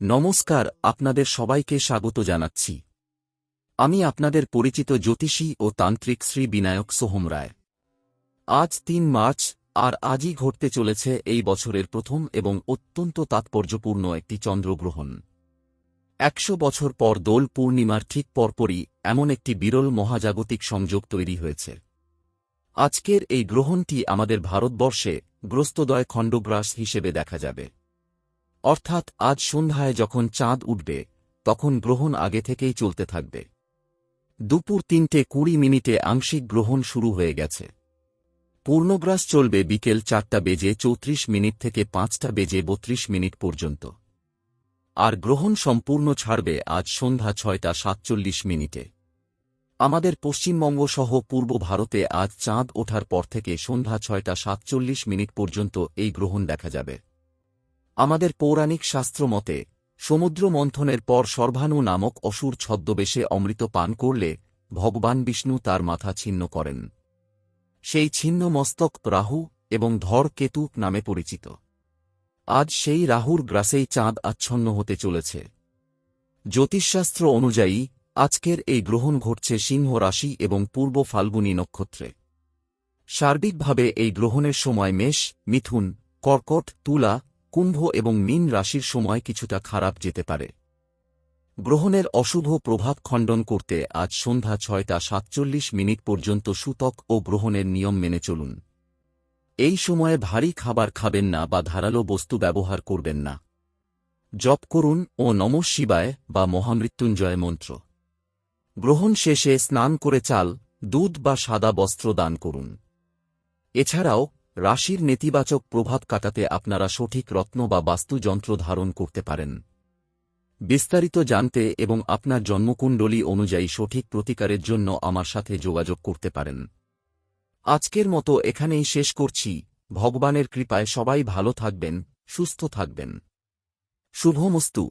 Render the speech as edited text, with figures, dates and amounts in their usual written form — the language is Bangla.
নমস্কার, আপনাদের সবাইকে স্বাগত জানাচ্ছি। আমি আপনাদের পরিচিত জ্যোতিষী ও তান্ত্রিক শ্রী বিনায়ক সোহম রায়। আজ ৩ মার্চ, আর আজই ঘটতে চলেছে এই বছরের প্রথম এবং অত্যন্ত তাৎপর্যপূর্ণ একটি চন্দ্রগ্রহণ। ১০০ বছর পর দোল পূর্ণিমার ঠিক পরপরই এমন একটি বিরল মহাজাগতিক সংযোগ তৈরি হয়েছে। আজকের এই গ্রহণটি আমাদের ভারতবর্ষে গ্রস্তদয় খণ্ডগ্রাস হিসেবে দেখা যাবে। অর্থাৎ আজ সন্ধ্যায় যখন চাঁদ উঠবে তখন গ্রহণ আগে থেকেই চলতে থাকবে। দুপুর ৩:২০ আংশিক গ্রহণ শুরু হয়ে গেছে। পূর্ণগ্রাস চলবে বিকেল ৪:৩৪ থেকে ৫:৩২ পর্যন্ত। আর গ্রহণ সম্পূর্ণ ছাড়বে আজ সন্ধ্যা ৬:৪৭। আমাদের পশ্চিমবঙ্গ সহ পূর্ব ভারতে আজ চাঁদ ওঠার পর থেকে সন্ধ্যা ৬:৪৭ পর্যন্ত এই গ্রহণ দেখা যাবে। আমাদের পৌরাণিক শাস্ত্র মতে সমুদ্র মন্থনের পর সর্বাণু নামক অসুর ছদ্মবেশে অমৃত পান করলে ভগবান বিষ্ণু তার মাথা ছিন্ন করেন। সেই ছিন্ন মস্তক রাহু এবং ধর কেতু নামে পরিচিত। আজ সেই রাহুর গ্রাসেই চাঁদ আচ্ছন্ন হতে চলেছে। জ্যোতিষশাস্ত্র অনুযায়ী আজকের এই গ্রহণ ঘটছে সিংহ রাশি এবং পূর্ব ফাল্গুনী নক্ষত্রে। সার্বিকভাবে এই গ্রহণের সময় মেষ, মিথুন, কর্কট, তুলা, কুম্ভ এবং মীন রাশির সময় কিছুটা খারাপ যেতে পারে। গ্রহণের অশুভ প্রভাব খণ্ডন করতে আজ সন্ধ্যা ৬:৪৭ পর্যন্ত সূতক ও গ্রহণের নিয়ম মেনে চলুন। এই সময়ে ভারী খাবার খাবেন না বা ধারালো বস্তু ব্যবহার করবেন না। জপ করুন ও নমঃ শিবায় বা মহামৃত্যুঞ্জয় মন্ত্র। গ্রহণ শেষে স্নান করে চাল, দুধ বা সাদা বস্ত্র দান করুন। এছাড়াও রাশির নেতিবাচক প্রভাব কাটাতে আপনারা সঠিক রত্ন বা বাস্তুযন্ত্র ধারণ করতে পারেন। বিস্তারিত জানতে এবং আপনার জন্মকুণ্ডলী অনুযায়ী সঠিক প্রতিকারের জন্য আমার সাথে যোগাযোগ করতে পারেন। আজকের মতো এখানেই শেষ করছি। ভগবানের কৃপায় সবাই ভালো থাকবেন, সুস্থ থাকবেন। শুভমস্তু।